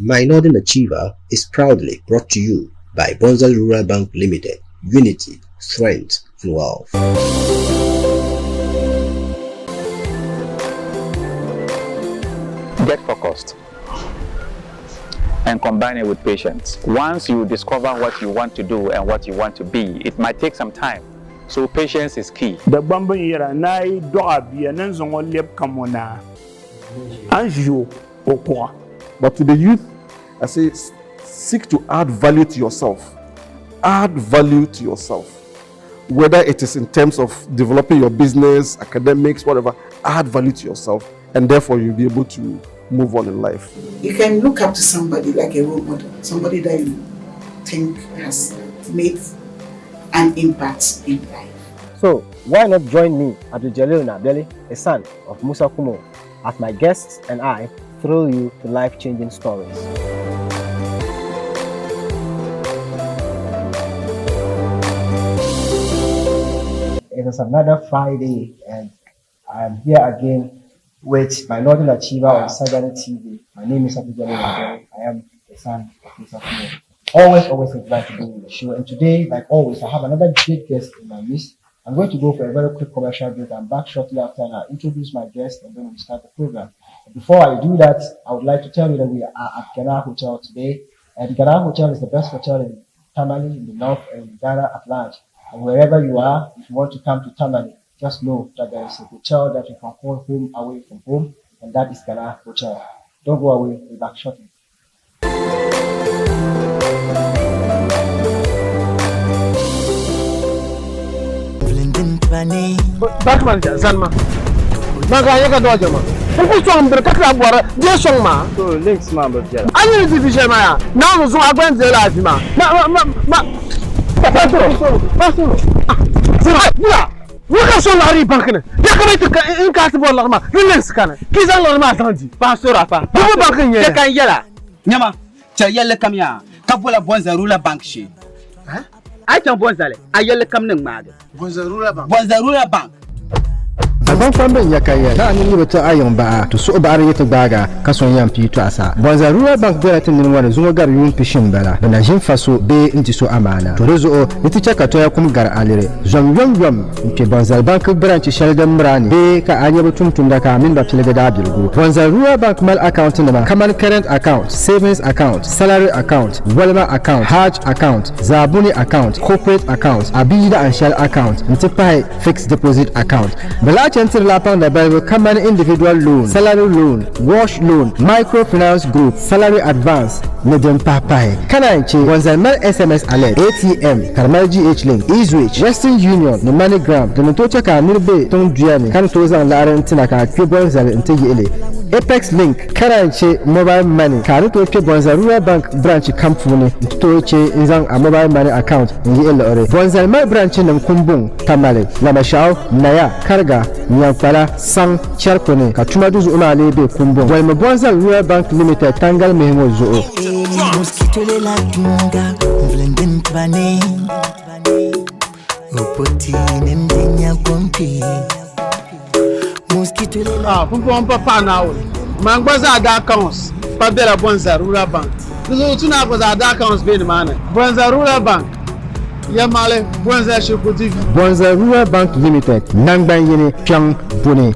My Northern Achiever is proudly brought to you by Bonza Rural Bank Limited. Unity, strength, and wealth. Get focused and combine it with patience. Once you discover what you want to do and what you want to be, it might take some time. So patience is key. The bamba yera nai doabi and zongo lep kamona. Anjo okwa. But to the youth, I say seek to add value to yourself. Add value to yourself. Whether it is in terms of developing your business, academics, whatever, add value to yourself, and therefore you'll be able to move on in life. You can look up to somebody like a role model, somebody that you think has made an impact in life. So why not join me, Abdul-Jalil Naabeli, a son of Musa Kumo, as my guests and I thrill you to life-changing stories. It is another Friday and I am here again with my Northern Achiever on Sagani TV. My name is Abdul-Jalil Naabeli. I am the son of Musa Kumo. Always glad to be on the show. And today, like always, I have another great guest in my midst. I'm going to go for a very quick commercial break. I'm back shortly after and I'll introduce my guest and then we'll start the program. But before I do that, I would like to tell you that we are at Ghana Hotel today. And Ghana Hotel is the best hotel in Tamale, in the north, and in Ghana at large. And wherever you are, if you want to come to Tamale, just know that there is a hotel that you can call home away from home, and that is Ghana Hotel. Don't go away, we'll be back shortly. Back manager, Zanma. Maga yaga doja ma. Fuku song berkata buara dia song ma. So links ma berjalan. Ani division ma ya. Now so agwen zela ma. Paso. Ya. Waka so lari bankne. Ya kana to in ka tibo la ma. Links kana. Kiza la ma tanji. Paso rafa. Bu bankin ye. Kan yala. Nyama. Cha yalla kamya. Kabola Bonza Rural Bank shi. Ha? I can Bonzale. I yalla kam ning maga. Bonza Rural Bank. Bonza Rural Bank. Abang famben yakaya na ani libo ta ayon ba to so ba yete baga kason yam pi to asa Bonza Rural Bank bela tin ni wona zungo gar yum pishin bela na jin faso be inti so amana to rezo o niti chaka to ya kum gar alire zom nke Bonza Bank branch shalda mrani be ka anya butum tunda ka min ba tile da bilgu Bonza Rural Bank mal account na kaman current account, savings account, salary account, walma account, hajj account, zabuni account, corporate account, abida and shell account, ntipai fixed deposit account bela Chantil Lapang the Bible common individual loan, salary loan, wash loan, microfinance group, salary advance, Medium Papai, Kananchi, Bonzalman SMS alert, ATM, Karmal GH Link, Easwitch, Western Union, the MoneyGram, the Notocha Nilbe, Tom Gianni, Cantosa and Larentina, Bonzal and Tigi Apex Link, Kananchi, Mobile Money, Karuto Bonza Rural Bank branch Kampuni, Toche, Inzang, a mobile money account, in the Elore, Bonzalman branch in Kumbung, Tamale, Lamashao, Naya, Karga, Nyampala, Sang, Charpone, Kachumaduz Umale, Kumbung, while Bonza Rural Bank Limited, Tangal Memo Zoo. Mosquito la tunga, mvlenden bane. Opoti nendenya pompi. Mosquito la. Fumpon papa now. Mangbaza ada accounts. Pabela Bonza Rural Bank. Tuzo tuna baza ada accounts be mana. Bonza Rural Bank. Yamale Bonza Shoko TV. Bonza Rural Bank Limited, Nangban Yene Pyang Bune.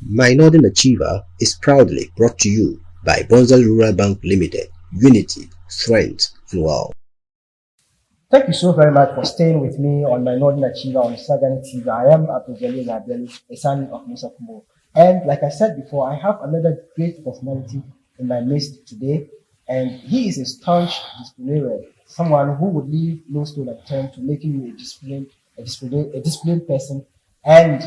My Northern Achiever is proudly brought to you by Bonza Rural Bank Limited. Unity, strength, and wealth. Thank you so very much for staying with me on my Northern Achiever on Sagani TV. I am Abdul-Jalil Naabeli, a son of Musa Kumo. And like I said before, I have another great personality in my midst today. And he is a staunch disciplinarian, someone who would leave no stone unturned to making you a disciplined person. And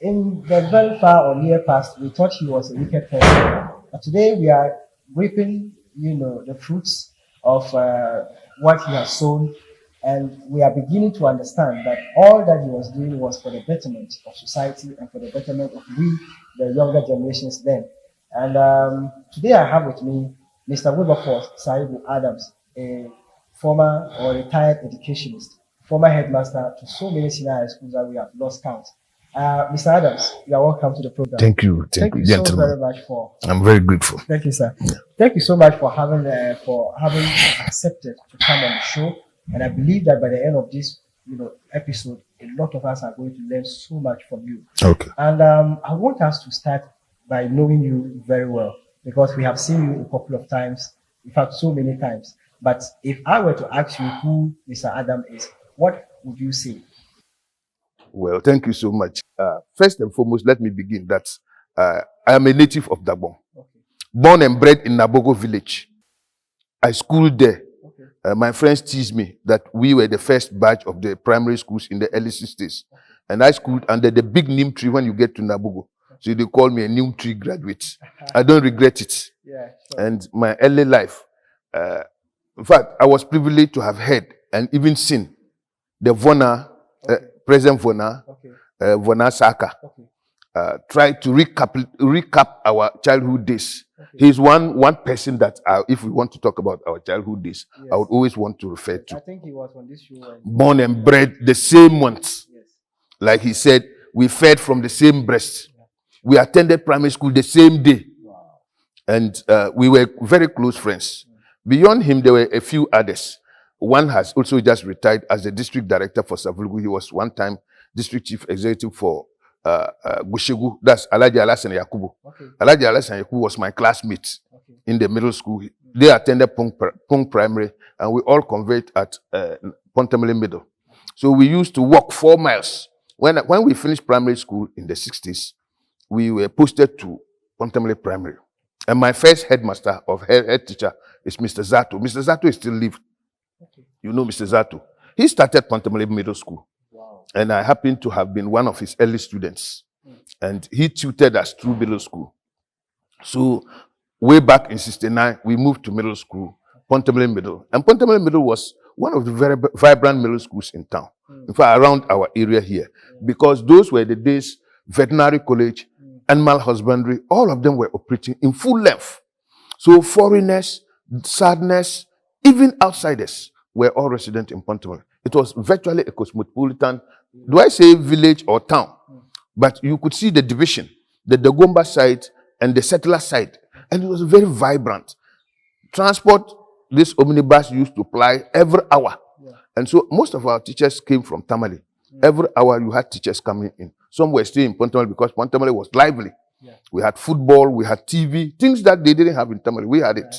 in the very far or near past, we thought he was a wicked person. But today we are reaping the fruits of what he has sown, and we are beginning to understand that all that he was doing was for the betterment of society and for the betterment of we, the younger generations then. And today I have with me Mr. Wilberforce Saibu Adams, a former or retired educationist, former headmaster to so many senior high schools that we have lost count. Mr. Adams, you are welcome to the program. Thank you, thank you gentlemen. so very much for. I'm very grateful. Thank you, sir. Yeah. Thank you so much for having accepted to come on the show. And I believe that by the end of this, episode, a lot of us are going to learn so much from you. Okay. And I want us to start by knowing you very well, because we have seen you a couple of times, in fact, so many times. But if I were to ask you who Mr. Adam is, what would you say? Well, thank you so much. First and foremost, let me begin that I am a native of Dagbon. Okay. Born and bred in Nabogo village. I schooled there. Okay. My friends teased me that we were the first batch of the primary schools in the early 60s. Okay. And I schooled under the big neem tree when you get to Nabogo. So they call me a neem tree graduate. I don't regret it. Yeah, sure. And my early life, in fact, I was privileged to have heard and even seen the Vona, President Vona, Vona Saka, try to recap our childhood days. Okay. He's one person that, if we want to talk about our childhood days, yes, I would always want to refer to. I think he was on this show. Born and bred the same months. Yes. Like he said, we fed from the same breast. Yeah. We attended primary school the same day. Wow. And we were very close friends. Beyond him, there were a few others. One has also just retired as the district director for Savulgu. He was one time district chief executive for Gushegu. That's Alaji Alasan Yakubu. Okay. Alaji Alasan Yakubu was my classmate in the middle school. They attended Pung Primary, and we all converged at Pontemele Middle. So we used to walk 4 miles. When we finished primary school in the 60s, we were posted to Pontemele Primary. And my first headmaster or head teacher is Mr. Zato. Mr. Zato is still living. Okay. You know Mr. Zato. He started Pontemele Middle School. Wow. And I happened to have been one of his early students. And he tutored us through middle school. So way back in 69, we moved to middle school, Pontemele Middle. And Pontemele Middle was one of the very vibrant middle schools in town. In fact, around our area here. Because those were the days, veterinary college, animal husbandry, all of them were operating in full length. So foreigners, sadness, even outsiders were all resident in Pontemele. It was virtually a cosmopolitan, do I say village or town? But you could see the division, the Dagomba side and the settler side. And it was very vibrant. Transport, this omnibus used to ply every hour. Yeah. And so most of our teachers came from Tamale. Every hour you had teachers coming in. Some were staying in Pontemele because Pontemele was lively. Yeah. We had football, we had TV, things that they didn't have in Tamale. We had it.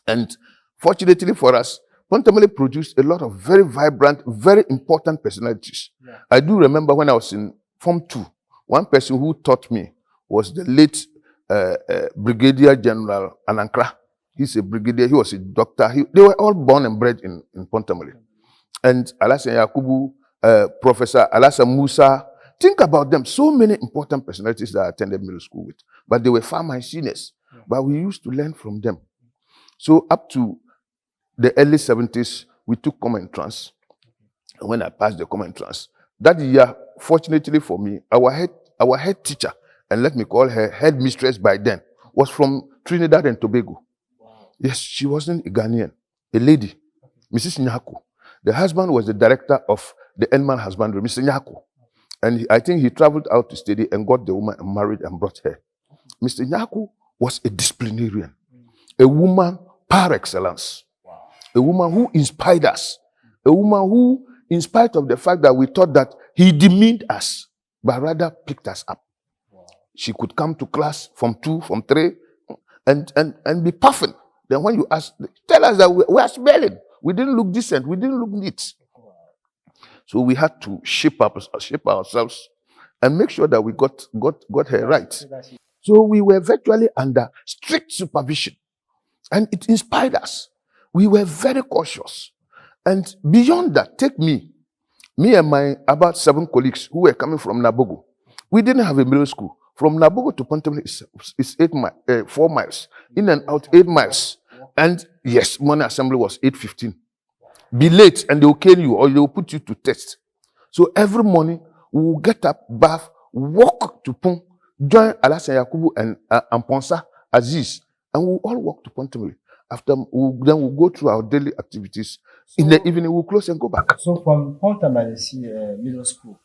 And fortunately for us, Pontemele produced a lot of very vibrant, very important personalities. Yeah. I do remember when I was in Form 2, one person who taught me was the late Brigadier General Anankra. He's a brigadier, he was a doctor. They were all born and bred in Pontemele. And Alasan Yakubu, Professor Alasa Musa, think about them. So many important personalities that I attended middle school with. But they were far my seniors. Yeah. But we used to learn from them. So up to the early 70s, we took common entrance. And when I passed the common entrance, that year, fortunately for me, our head teacher, and let me call her head mistress by then, was from Trinidad and Tobago. Wow. Yes, she wasn't a Ghanaian, a lady, Mrs. Nyako. The husband was the director of the animal husbandry, Mr. Nyako. And I think he traveled out to study and got the woman and married and brought her. Mr. Nyako was a disciplinarian, a woman par excellence, a woman who inspired us, a woman who, in spite of the fact that we thought that he demeaned us, but rather picked us up. She could come to class from 2, from 3, and be puffing. Then when you ask, tell us that we are smelling. We didn't look decent. We didn't look neat. So we had to shape ourselves and make sure that we got her right. So we were virtually under strict supervision. And it inspired us. We were very cautious. And beyond that, take me and my about 7 colleagues who were coming from Nabogo. We didn't have a middle school. From Nabogo to Pontemele is 4 miles. In and out, 8 miles. And yes, morning assembly was 8:15. Be late and they will cane you or they will put you to test. So every morning, we will get up, bath, walk to Pung, join Alasan Yakubu and Amponsa, Aziz, and we will all walk to Pontemele. After, then we'll go through our daily activities. So, in the evening, we'll close and go back. So from Pontemele middle school,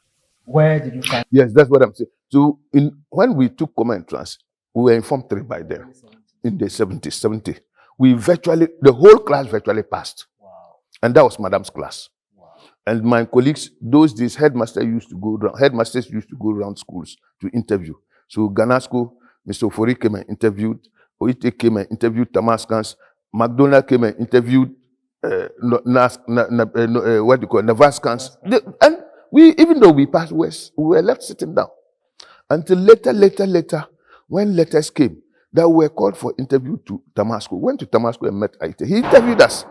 Where did you find? Yes, that's what I'm saying. So when we took common entrance, we were informed 3 by then. In the 70s, 70. The whole class virtually passed. Wow. And that was Madam's class. Wow. And my colleagues, those days, headmasters used to go around schools to interview. So Ghana school, Mr. Ofori came and interviewed, Oite came and interviewed Tamaskans, McDonald came and interviewed Navaskans. And we, even though we passed West, we were left sitting down. Until later, when letters came, that we were called for interview to Tamasco. Went to Tamasco and met Aite. He interviewed us.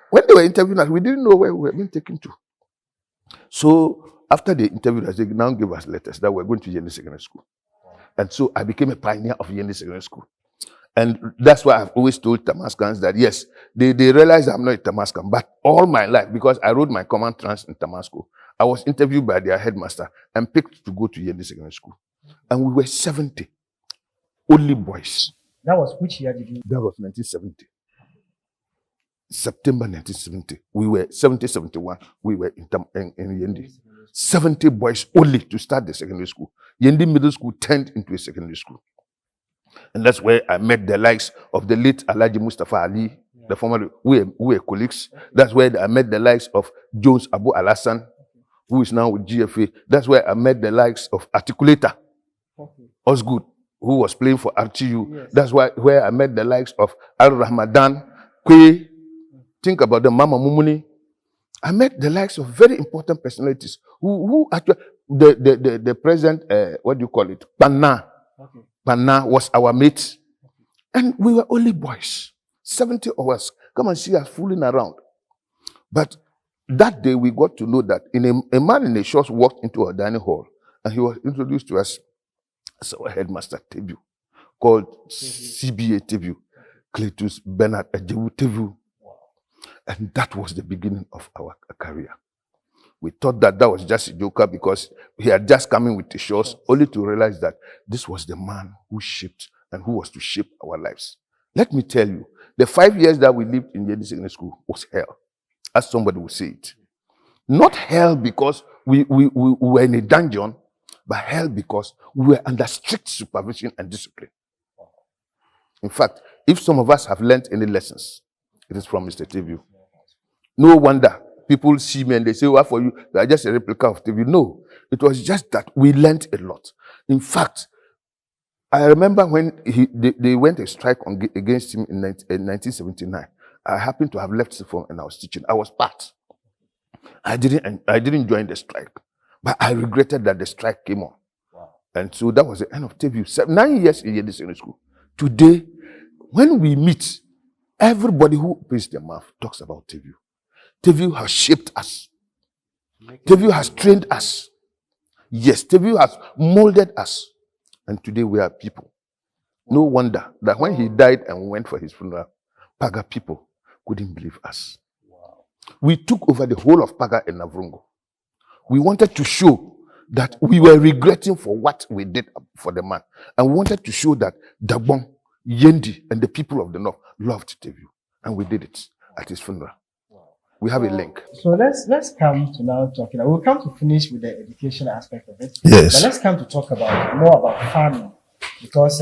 When they were interviewing us, we didn't know where we were being taken to. So after they interviewed us, they now gave us letters that we're going to Yendi Secondary School. And so I became a pioneer of Yendi Secondary School. And that's why I've always told Tamaskans that yes, they realize I'm not a Tamaskan, but all my life, because I wrote my common trans in Tamasco, I was interviewed by their headmaster and picked to go to Yendi Secondary School. And we were 70. Only boys. That was which year did you? That was 1970. September 1970. We were 71. We were in Yendi. 70 boys only to start the secondary school. Yendi Middle School turned into a secondary school. And that's where I met the likes of the late Alhaji Mustafa Ali, the former, we were colleagues. That's where I met the likes of Jones Abu Alassan, who is now with GFA. That's where I met the likes of Articulator, Osgood, who was playing for RTU. Yes. That's where I met the likes of Al Ramadan, Kwe. Think about the Mama Mumuni. I met the likes of very important personalities who actually, the present, what do you call it? Panna. Okay. Panna was our mate. And we were only boys. 70 of us. Come and see us fooling around. But that day we got to know that a man in a shorts walked into our dining hall and he was introduced to us as our headmaster Tebu, called CBA Tebu, Cletus Bernard Ajewu Tebu. And that was the beginning of our career. We thought that was just a joker because he had just come in with the shorts, only to realize that this was the man who shaped and who was to shape our lives. Let me tell you, the 5 years that we lived in Yendi Secondary School was hell, as somebody would say it. Not hell because we were in a dungeon, but hell because we were under strict supervision and discipline. In fact, if some of us have learned any lessons, it is from Mr. Tebu. No wonder people see me and they say, "What for you? You are just a replica of Tebu." No, it was just that we learned a lot. In fact, I remember when they went a strike against him in 1979. I happened to have left Sifon and I was teaching. I was part. I didn't join the strike, but I regretted that the strike came on. Wow. And so that was the end of Tebu. 9 years in Yendi Secondary School. Today, when we meet, everybody who opens their mouth talks about Tebu. Tebu has shaped us. Tebu has trained us. Yes, Tebu has molded us. And today we are people. No wonder that when he died and went for his funeral, Paga people couldn't believe us. Wow. We took over the whole of Paga and Navrongo. We wanted to show that we were regretting for what we did for the man. And we wanted to show that Dagbon, Yendi, and the people of the North loved Tebu. And we did it at his funeral. We have a link. So let's come to now talking. We'll come to finish with the education aspect of it. Yes. But let's come to talk more about family, because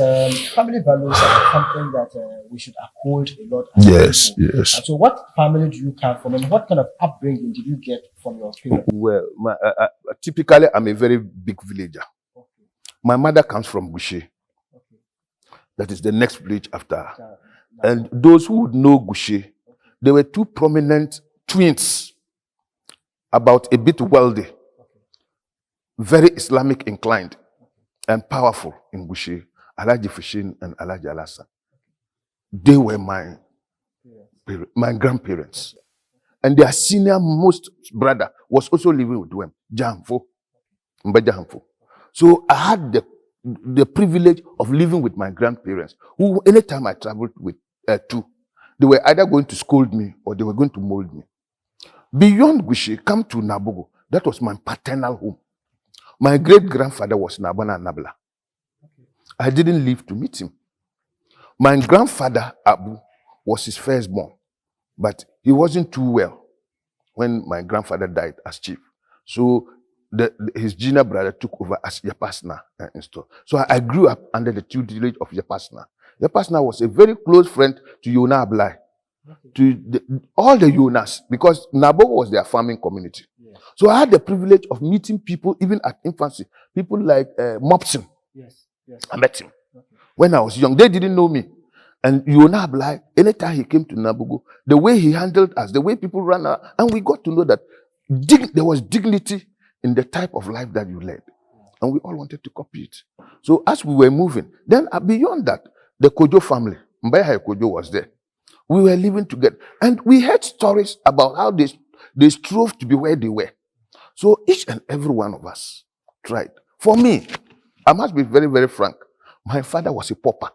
family values are something that we should uphold a lot. Yes, yes. And so, what family do you come from, and what kind of upbringing did you get from your parents? Well, typically, I'm a very big villager. Okay. My mother comes from Gushe. Okay. That is the next village after. And those who would know Gushe, there were two prominent twins, about a bit wealthy, very Islamic inclined, and powerful in Gushe, Alhaji Fishin and Alhaji Alassa. They were my grandparents. And their senior most brother was also living with them, Jahamfo, Mbajahamfo. So I had the privilege of living with my grandparents, who anytime I traveled with two, they were either going to scold me or they were going to mold me. Beyond Gushe, come to Nabogo. That was my paternal home. My great-grandfather was Nabana Nabla. I didn't live to meet him. My grandfather, Abu, was his firstborn, but he wasn't too well when my grandfather died as chief. So his junior brother took over as Yapasna in store. So I grew up under the tutelage of Yapasna. Yapasna was a very close friend to Yona Ablai, to all the Yonas, because Nabo was their farming community. Yes. So I had the privilege of meeting people even at infancy, people like Mopson. Yes. I met him when I was young. They didn't know me. And Yona Ablai, anytime he came to Nabugo, the way he handled us, the way people ran out, and we got to know that there was dignity in the type of life that you led. And we all wanted to copy it. So as we were moving, then beyond that, the Kojo family, Mbaya Kojo was there. We were living together. And we heard stories about how they strove to be where they were. So each and every one of us tried. For me, I must be very, very frank. My father was a pauper.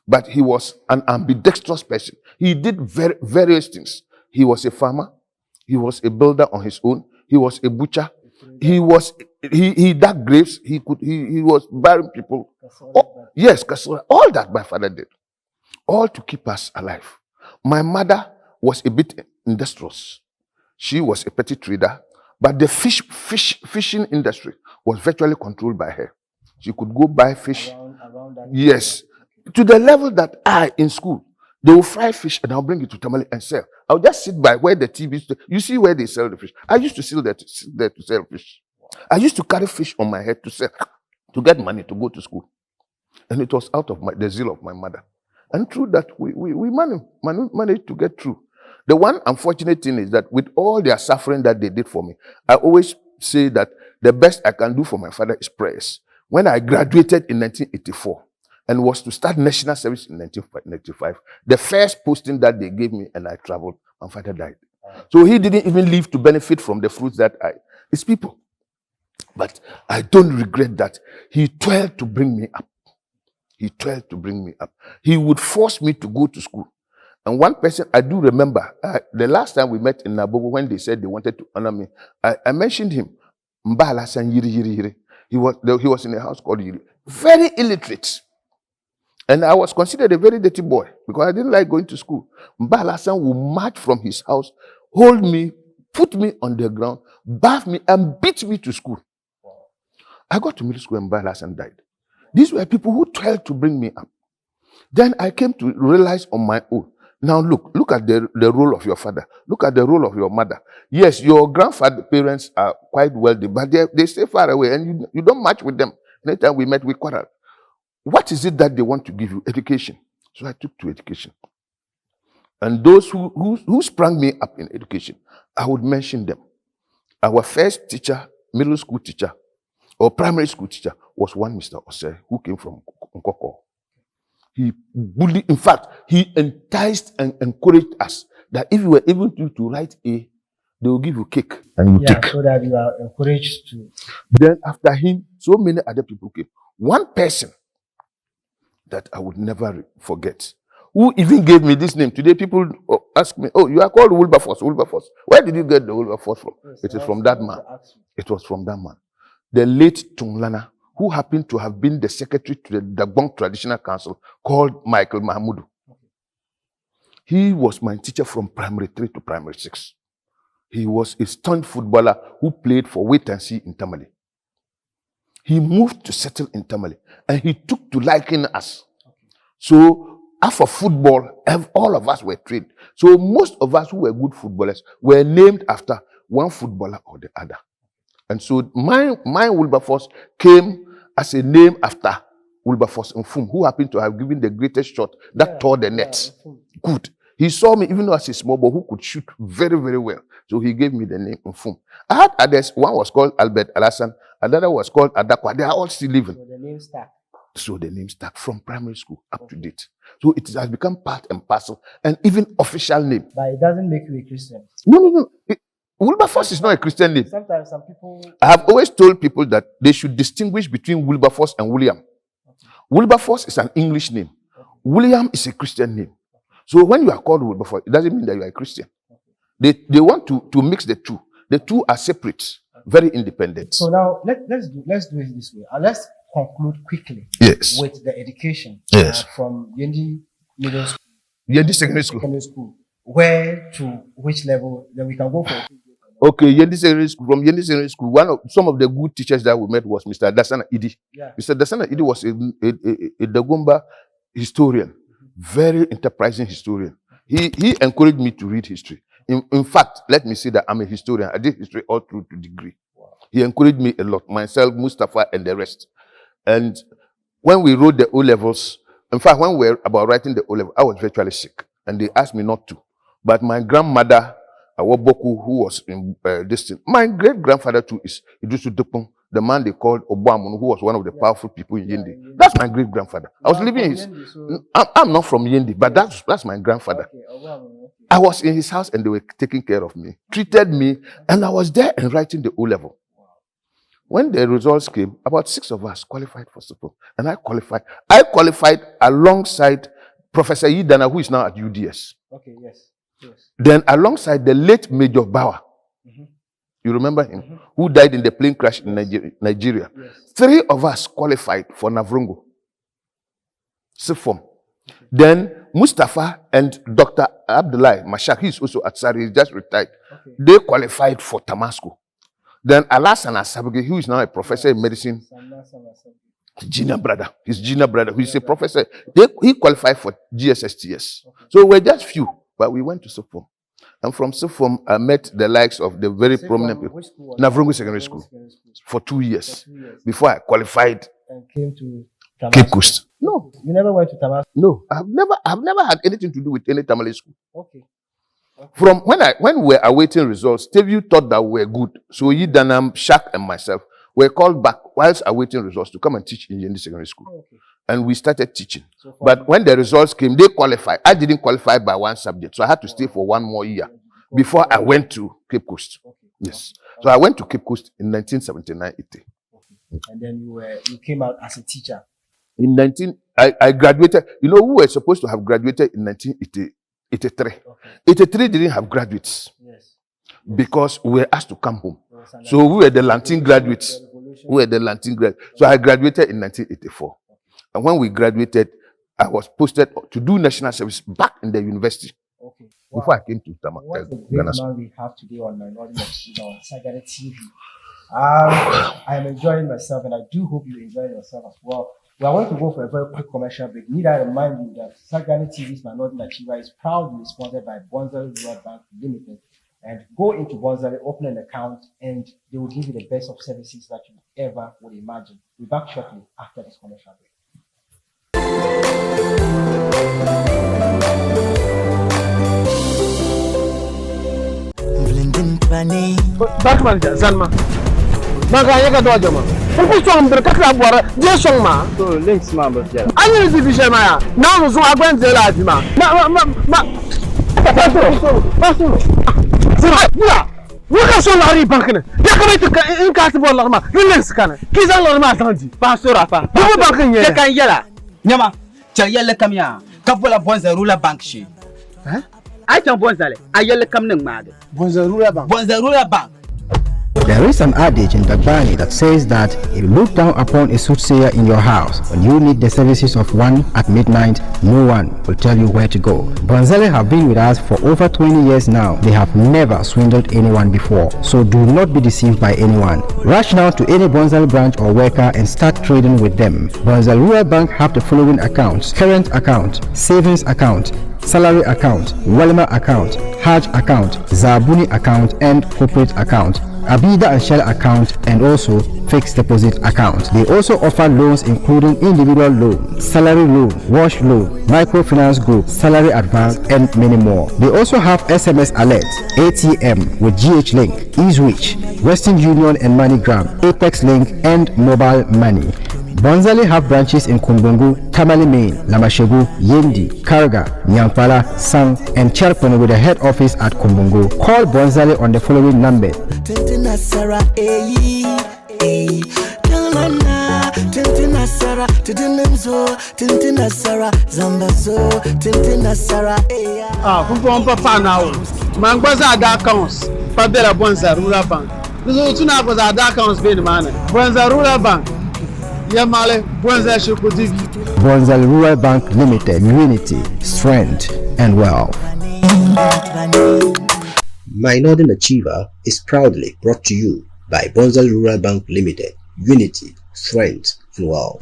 But he was an ambidextrous person. He did various things. He was a farmer. He was a builder on his own. He was a butcher. He dug graves. He was burying people. Yes, all that my father did. All to keep us alive. My mother was a bit industrious. She was a petty trader, but the fishing industry was virtually controlled by her. She could go buy fish. Yes. To the level that in school, they will fry fish and I'll bring it to Tamale and sell. I'll just sit by where the TV, you see where they sell the fish. I used to sit there to sell fish. I used to carry fish on my head to sell, to get money to go to school. And it was out of the zeal of my mother. And through that, we managed to get through. The one unfortunate thing is that with all their suffering that they did for me, I always say that the best I can do for my father is prayers. When I graduated in 1984 and was to start national service in 1995, the first posting that they gave me and I traveled, my father died. So he didn't even live to benefit from the fruits that it's people. But I don't regret that. He toiled to bring me up. He toiled to bring me up. He would force me to go to school. And one person, I do remember, the last time we met in Nabogo, when they said they wanted to honor me, I mentioned him. Mbala San Yiri Yiri Yiri. He was in a house called Yiri. Very illiterate. And I was considered a very dirty boy because I didn't like going to school. Mbala San would march from his house, hold me, put me on the ground, bath me, and beat me to school. I got to middle school and Mbala San died. These were people who tried to bring me up. Then I came to realize on my own. Now look at the role of your father. Look at the role of your mother. Yes, your grandfather parents are quite wealthy, but they stay far away and you don't match with them. Anytime we met, we quarrel. What is it that they want to give you? Education. So I took to education. And those who sprang me up in education, I would mention them. Our first teacher, middle school teacher, or primary school teacher, was one Mr. Ose, who came from Nkoko. He bullied, in fact, he enticed and encouraged us that if you were able to write A, they will give you cake and you take. So that you are encouraged to. Then after him, so many other people came. One person that I would never forget, who even gave me this name. Today people ask me, oh, you are called Wilberforce, Wilberforce. Where did you get the Wilberforce from? Yes, it is from that man. It was from that man. The late Tunglana, who happened to have been the secretary to the Dagbong Traditional Council, called Michael Mahmoud. He was my teacher from primary 3 to primary 6. He was a stunt footballer who played for Wait and See in Tamale. He moved to settle in Tamale, and he took to liking us. So after football, all of us were trained. So most of us who were good footballers were named after one footballer or the other. And so my Wilberforce came as a name after Wilberforce Mfum, who happened to have given the greatest shot that tore the net. Good. He saw me even though as a small boy who could shoot very, very well. So he gave me the name Mfum. I had others. One was called Albert Alassan. Another was called Adakwa. They are all still living. So the name stuck. So the name stuck from primary school up to date. So it has become part and parcel and even official name. But it doesn't make you a Christian. No. Wilberforce is not a Christian name. Sometimes some people... I have always told people that they should distinguish between Wilberforce and William. Okay. Wilberforce is an English name. Okay. William is a Christian name. So when you are called Wilberforce, it doesn't mean that you are a Christian. Okay. They want to mix the two. The two are separate, very independent. So now let's do it this way. Let's conclude quickly with the education from Yendi Middle School. Yendi Secondary School. Where to which level? Then we can go for Okay, Yendi Secondary School. From Yendi Secondary School, some of the good teachers that we met was Mr. Dasana Idi. Yeah. Mr. Dasana Idi was a Dagomba historian, very enterprising historian. He encouraged me to read history. In fact, let me say that I'm a historian. I did history all through to degree. Wow. He encouraged me a lot, myself, Mustafa, and the rest. And when we wrote the O-levels, in fact, when we were about writing the O-level, I was virtually sick, and they asked me not to. But my grandmother, Awoboku, who was in this thing, my great-grandfather too is Idusu Dupong, the man they called Obamun, who was one of the powerful people in Yendi. That's my great-grandfather. I was living in his... I'm not from Yendi, but that's my grandfather. I was in his house and they were taking care of me, treated me, and I was there and writing the O-level. When the results came, about 6 of us qualified for support, and I qualified. I qualified alongside Professor Yidana, who is now at UDS. Okay, yes. Then alongside the late Major Bauer, you remember him, who died in the plane crash in Nigeria. Yes. 3 of us qualified for Navrongo, SIFOM. Then Mustafa and Dr. Abdullah Mashak, he's also at Sari, he just retired. Okay. They qualified for Tamasco. Then Alasan Asabage, who is now a professor in medicine, his junior brother, who is a professor, he qualified for GSSTS. Okay. So we're just few, but we went to SIFOM. And from SIFOM, I met the likes of the very prominent people. Navrongo Secondary School for 2 years before I qualified and came to Cape Coast. No. You never went to Tamasco? No, I've never had anything to do with any Tamale school. Okay. From when we were awaiting results, Stevie thought that we were good. So Yidanam, Shak, and myself were called back whilst awaiting results to come and teach in Yendi Secondary School. Okay. And we started teaching. So but when the results came, they qualified. I didn't qualify by 1 subject, so I had to stay for 1 more year before I went to Cape Coast. Okay. Yes. So I went to Cape Coast in 1979-80. Okay. And then you came out as a teacher. I graduated. You know, who were supposed to have graduated in 1983. Okay. 83 didn't have graduates. Yes. Because we were asked to come home. So we were the Lantine graduates. So I graduated in 1984. And when we graduated, I was posted to do national service back in the university. Okay. Wow. Before I came to Tamale. What a great man we have today on Minority on Sagani TV. I am enjoying myself, and I do hope you enjoy yourself as well. We are going to go for a very quick commercial break. Need I remind you that Sagani TV's Minority Achiever is proudly sponsored by Bonzali Rural Bank Limited. And go into Bonzali, open an account, and they will give you the best of services that you ever would imagine. We'll be back shortly after this commercial break. Back manager, Zanma. Magayaga Dojama. Song Kakra Bora, dear Songma. So links member. I need to be Shemaya. Now, so I went to Lazima. Look at Solari Bankin. Yakamaita in Castable Lama. Relax, Kana. Kizan Lama Sanji. Pastor Rafa. Bankin Yella. Nyama. Chayella Kamia. Kapola Bonza Rula Bank she. Huh? I can Bonzale. I yell come mad. Bonza Rula Bank. There is an adage in Dagbani that says that if you look down upon a soothsayer in your house, when you need the services of one at midnight, no one will tell you where to go. Bonzale have been with us for over 20 years now. They have never swindled anyone before. So do not be deceived by anyone. Rush now to any Bonzale branch or worker and start trading with them. Bonzale Rural Bank have the following accounts: current account, savings account, salary account, Walima account, Hajj account, Zabuni account, and corporate account, Abida and Shell account, and also fixed deposit account. They also offer loans including individual loan, salary loan, wash loan, microfinance group, salary advance, and many more. They also have SMS alert, ATM with GH Link, eSwitch, Western Union and MoneyGram, Apex Link, and mobile money. Bonzali have branches in Kumbungu, Tamale Main, Lamashegu, Yendi, Karga, Nyampala, Sang, and Cherpon with a head office at Kumbungu. Call Bonzali on the following number. Papa now. Mangbaza ada accounts. Pabela Bonza Rural Bank. This is tuna was ada accounts being man. Bonza Rural Bank. Yamale Bonza Bonzali Rural Bank Limited, unity, strength, and wealth. My Northern Achiever is proudly brought to you by Bonza Rural Bank Limited. Unity, strength, flow.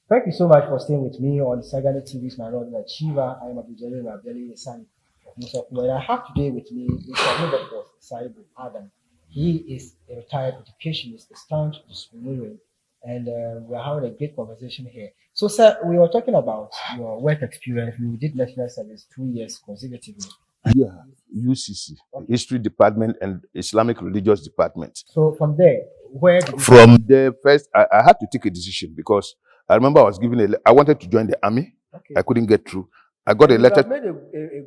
Thank you so much for staying with me on Sagani TV's My Northern Achiever. I am Abdul-Jalil Naabeli, the son of Musa. I have today with me Mr. Saibu Adam. He is a retired educationist, a staunch disciplinarian, and we're having a great conversation here. So, sir, we were talking about your work experience. You did national service 2 years consecutively. Yeah, UCC, okay. History Department and Islamic Religious Department. So from there, where did you From there, first, I had to take a decision because I remember I was given I wanted to join the army. Okay. I couldn't get through. I got a letter. Made a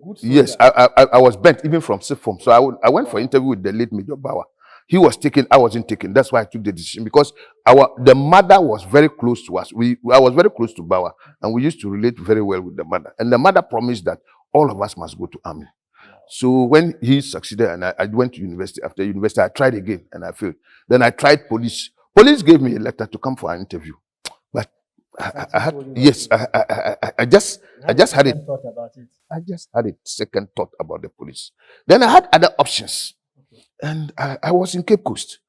good yes, I was bent even from sixth form. So I went for interview with the late Major Bauer. He was taken, I wasn't taken. That's why I took the decision because the mother was very close to us. I was very close to Bauer, and we used to relate very well with the mother. And the mother promised that all of us must go to army. So when he succeeded and I went to university, after university, I tried again and I failed. Then I tried police. Police gave me a letter to come for an interview. But I had, yes, I just had it. I just had a second thought about the police. Then I had other options. And I was in Cape Coast.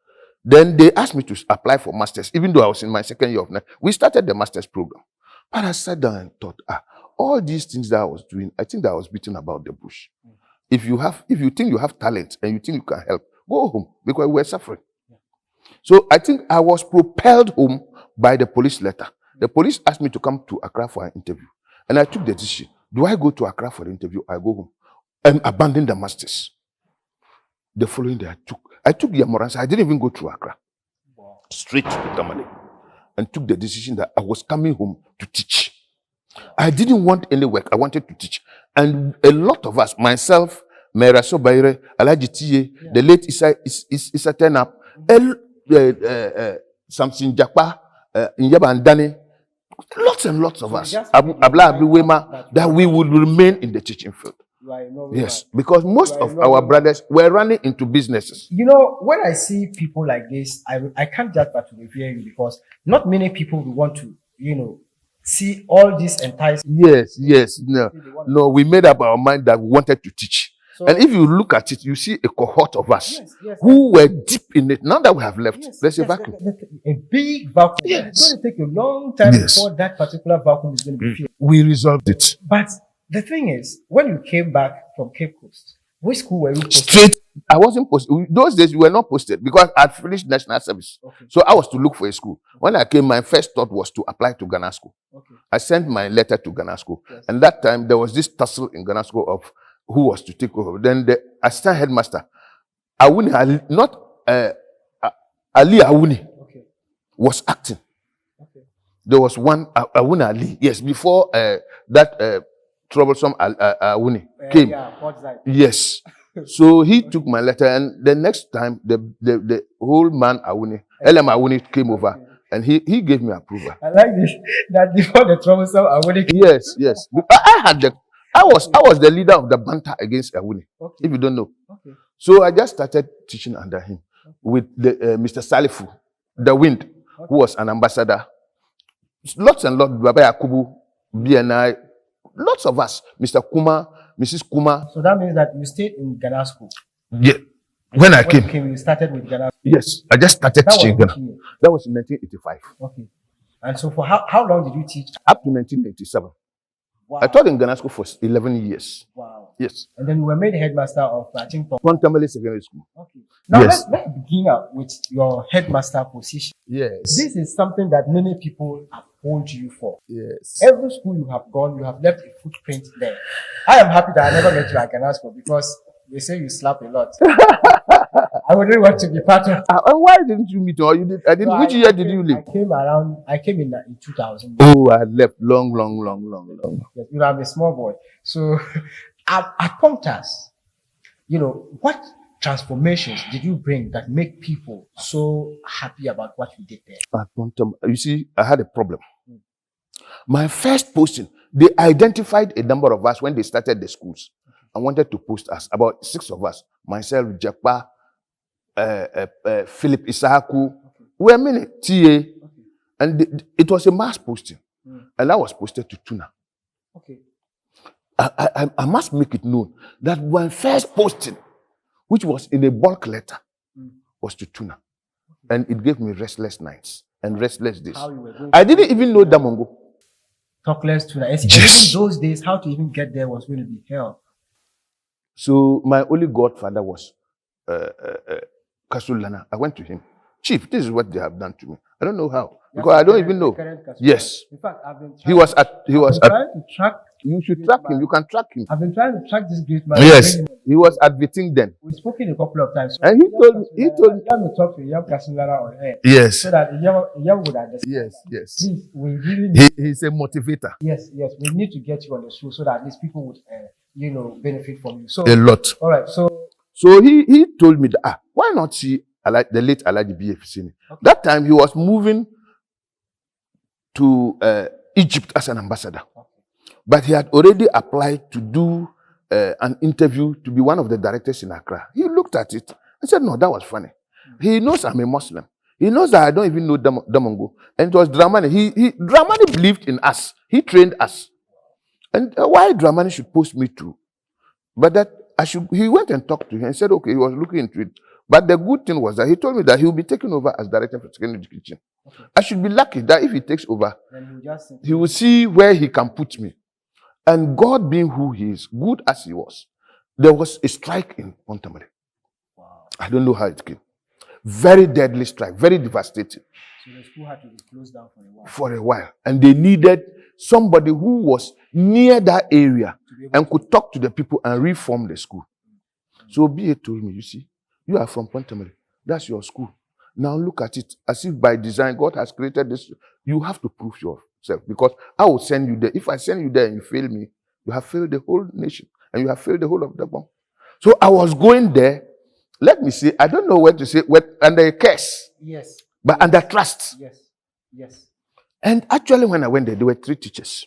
Then they asked me to apply for masters, even though I was in my second year of night. We started the masters program. But I sat down and thought, all these things that I was doing, I think that I was beating about the bush. If you think you have talent and you think you can help, go home because we're suffering. So I think I was propelled home by the police letter. The police asked me to come to Accra for an interview. And I took the decision. Do I go to Accra for the interview? I go home and abandon the masters. The following day, I took Yamoransa. I didn't even go through Accra. Wow. Straight to Tamale. And took the decision that I was coming home to teach. I didn't want any work. I wanted to teach. And a lot of us, myself, Mera Sobaire, Alaji Tiye, the late Isa Tenap, Samson Jakpa, Nyaba Andane, lots and lots of us, Abla Abiwema, that we would remain in the teaching field. Yes, because most of our brothers were running into businesses. You know, when I see people like this, I can't just but to revere you because not many people will want to, see all this enticement. Yes. No, we made up our mind that we wanted to teach. So, and if you look at it, you see a cohort of us who were deep in it. Now that we have left, there's a vacuum. A big vacuum. Yes. It's going to take a long time before that particular vacuum is going to be filled. We resolved it. But the thing is, when you came back from Cape Coast, which school were you posted? Straight. I wasn't posted. Those days we were not posted because I'd finished national service. Okay. So I was to look for a school. When I came, my first thought was to apply to Ghana School. Okay. I sent my letter to Ghana School. Yes. And that time there was this tussle in Ghana School of who was to take over. Then the assistant headmaster, Awuni Ali, not Ali Awuni, was acting. Okay. There was one Awuni Ali. Yes, before that troublesome Awuni came. Yes. So he took my letter, and the next time the whole man Awuni, LM Awuni came over, and he gave me approval. I like this. That before the troublesome Awuni came. Yes. I was the leader of the banter against Awuni. Okay. If you don't know. Okay. So I just started teaching under him with Mr. Salifu, the Wind, who was an ambassador. Lots and lots, Baba Yakubu, BNI, lots of us, Mr. Kuma, Mrs. Kuma. So that means that you stayed in Ghana School? Yeah. When I came. You started with Ghana School? Yes. I just started teaching Ghana. That was in 1985. Okay. And so for how long did you teach? Up to 1987. Wow. I taught in Ghana School for 11 years. Wow. Yes. And then you were made headmaster of, I think, Pontamale Secondary School. Okay. Now let's begin up with your headmaster position. Yes. This is something that many people uphold you for. Yes. Every school you have gone, you have left a footprint there. I am happy that I never met you at Ghana School because they say you slap a lot. I wouldn't want to be part of. Why didn't you meet? Or you did? Which year did you leave? I came in 2000. Oh, I left long. Yes, I'm a small boy. So at Pontas, what transformations did you bring that make people so happy about what you did there? At Pontam, you see, I had a problem. My first posting, they identified a number of us when they started the schools. I wanted to post us, about 6 of us, myself, Jakpa, Philip Isahaku, we were many, TA, and it was a mass posting, and I was posted to Tuna. Okay. I must make it known that my first posting, which was in a bulk letter, was to Tuna. And it gave me restless nights and restless days. I didn't even know Damongo. Talk less Tuna. Yes. In those days, how to even get there was going to be hell. So my only godfather was Kasulana. I went to him. Chief, this is what they have done to me. I don't know how. Because I don't even know. Yes. In fact, I've been He was at trying to track. You should track him. You can track him. I've been trying to track this great man. Yes. He was at Viting then. We've spoken a couple of times. And he told me. Let me talk to Yam Kasinlara on air. Yes. So that Yam would understand. Yes. Please, we really need, he's a motivator. Yes. We need to get you on the show so that at least people would, benefit from you. So a lot. All right. So he told me that why not see the late Alaji BF. That time he was moving to Egypt as an ambassador. But he had already applied to do an interview to be one of the directors in Accra. He looked at it and said, no, that was funny. He knows I'm a Muslim. He knows that I don't even know Damongo. And it was Dramani. Dramani believed in us. He trained us. And why Dramani should post me through? But that he went and talked to him and said, okay, he was looking into it. But the good thing was that he told me that he will be taking over as director for secondary education. Okay. I should be lucky that if he takes over, he will see where he can put me. And God being who he is, good as he was, there was a strike in Pontamare. Wow. I don't know how it came. Very deadly strike, very devastating. So the school had to be closed down for a while. For a while. And they needed somebody who was near that area and could talk to the people and reform the school. So BA told me, you see, you are from Pontamare. That's your school. Now look at it as if by design God has created this. You have to prove yourself because I will send you there. If I send you there and you fail me, you have failed the whole nation and you have failed the whole of the bomb. So I was going there. Let me say, I don't know what to say, under a curse. Yes. But under trust. Yes. And actually when I went there, there were 3 teachers.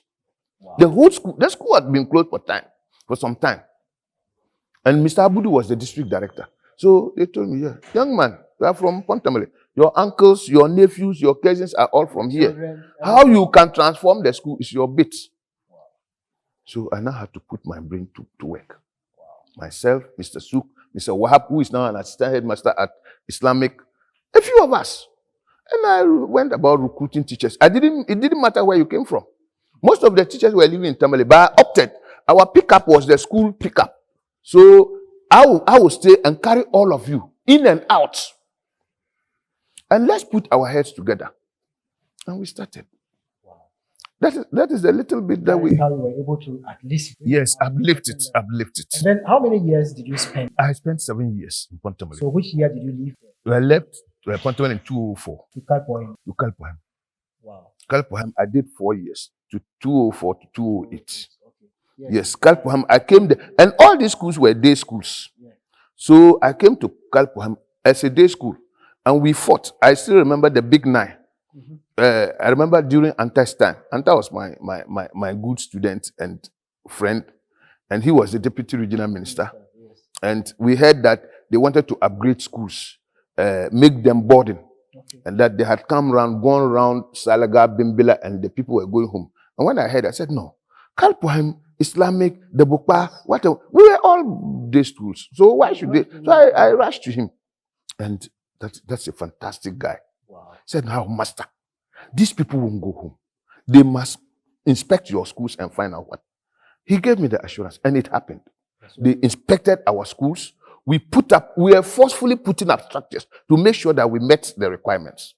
Wow. The school had been closed for some time. And Mr. Abudu was the district director. So they told me, yeah, young man, you are from Pontamale. Your uncles, your nephews, your cousins are all from here. How you can transform the school is your bit. Wow. So I now had to put my brain to work. Wow. Myself, Mr. Souk, Mr. Wahab, who is now an assistant headmaster at Islamic, a few of us. And I went about recruiting teachers. It didn't matter where you came from. Most of the teachers were living in Tamale, but I opted. Our pickup was the school pickup. So I will stay and carry all of you in and out. And let's put our heads together. And we started. Wow. That is a little bit that we... How you were able to at least... Yes, I've lived it. And then how many years did you spend? I spent 7 years in Pontamale. So which year did you leave? I left Pontamale in 2004. To Kalpoham. Wow. Kalpoham, I did 4 years. To 2004 to 2008. Okay. Yes, Kalpoham, I came there. And all these schools were day schools. Yeah. So I came to Kalpoham as a day school. And we fought. I still remember the big 9. Mm-hmm. I remember during Anta's time. Anta was my good student and friend. And he was the deputy regional minister. Yes. And we heard that they wanted to upgrade schools, make them boarding. Okay. And that they had gone around Salaga, Bimbila, and the people were going home. And when I heard, I said, no. Kalpoham, Islamic, the Bukpa, whatever. We were all day schools. So why should they? So I rushed to him. And that's a fantastic guy. Wow. He said, now, master, these people won't go home. They must inspect your schools and find out what. He gave me the assurance, and it happened. They inspected our schools. We were forcefully putting up structures to make sure that we met the requirements.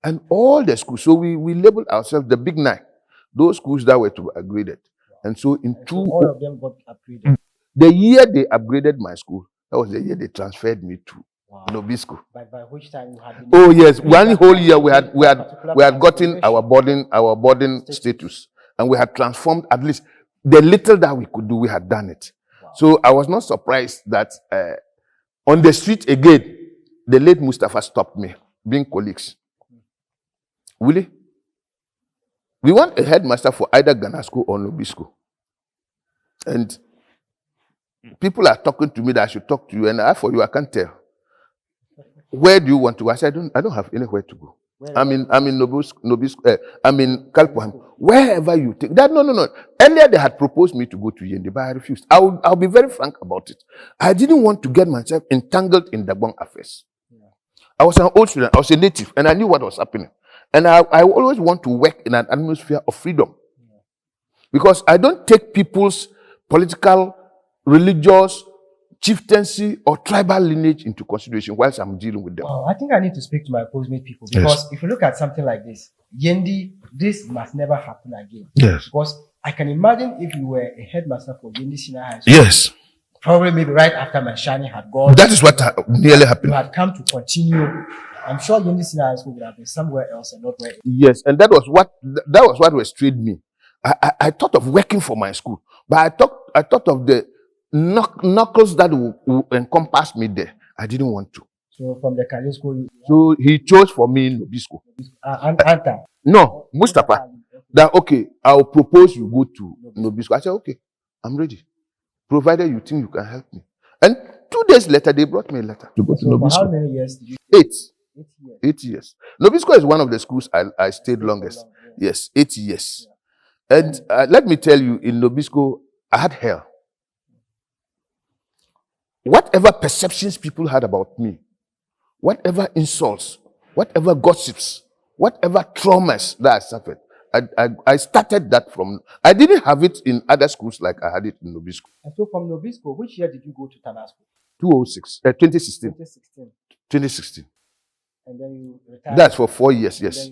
And all the schools, so we labeled ourselves the big 9, those schools that were to be upgraded. And so all of them got upgraded. The year they upgraded my school, that was the year they transferred me to Nobisco. By which time you had been... Oh yes, one whole year we had gotten our boarding status, and we had transformed at least the little that we could do. We had done it. Wow. So I was not surprised that on the street again, the late Mustafa stopped me, being colleagues. Willie, we want a headmaster for either Ganasco or Nobisco, and people are talking to me that I should talk to you, and for you I can't tell. Where do you want to go? I said, I don't have anywhere to go. I'm in Nobisco, I'm in Kalpoham. Wherever you take that, no. Earlier they had proposed me to go to Yendi, but I refused. I'll be very frank about it. I didn't want to get myself entangled in Dagbon affairs. I was an old student, I was a native, and I knew what was happening. And I always want to work in an atmosphere of freedom. Because I don't take people's political, religious, chieftaincy, or tribal lineage into consideration whilst I'm dealing with them. I think I need to speak to my postmate people, because if you look at something like this, Yendi, this must never happen again. Yes. Because I can imagine if you were a headmaster for Yendi Senior High School. Yes. Probably maybe right after Manshani had gone. That is what nearly happened. You had come to continue. I'm sure Yendi Senior High School would have been somewhere else and not where. Yes, and that was what restrained me. I thought of working for my school, but I thought of the knuckles that will encompass me there. I didn't want to. So from the Kali school. So he chose for me in Nobisco. Anta. No, Mustafa. That okay, I'll propose you go to Nobisco. I said okay, I'm ready, provided you think you can help me. And 2 days later, they brought me a letter to go to Nobisco. For how many years did you? 8. 8 years. Nobisco is one of the schools I stayed longest. Yes, 8 years. And let me tell you, in Nobisco, I had hell. Whatever perceptions people had about me, whatever insults, whatever gossips, whatever traumas that I suffered, I started that from. I didn't have it in other schools like I had it in Nobisco. And so from Nobisco, which year did you go to Tanasco? 2016. 2016. And then you retired. That's for 4 years, yes.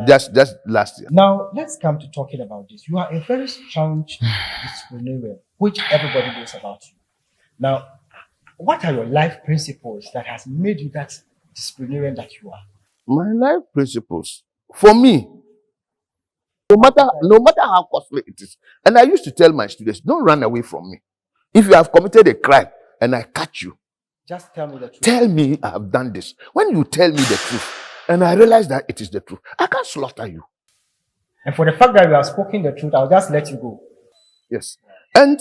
Just last year. Now, let's come to talking about this. You are a very strong disciplinarian, which everybody knows about you. Now, what are your life principles that has made you that disciplinarian that you are? My life principles, for me, no matter how costly it is, and I used to tell my students, don't run away from me. If you have committed a crime and I catch you, just tell me the truth. Tell me I have done this. When you tell me the truth, and I realize that it is the truth, I can't slaughter you. And for the fact that you have spoken the truth, I'll just let you go. Yes. And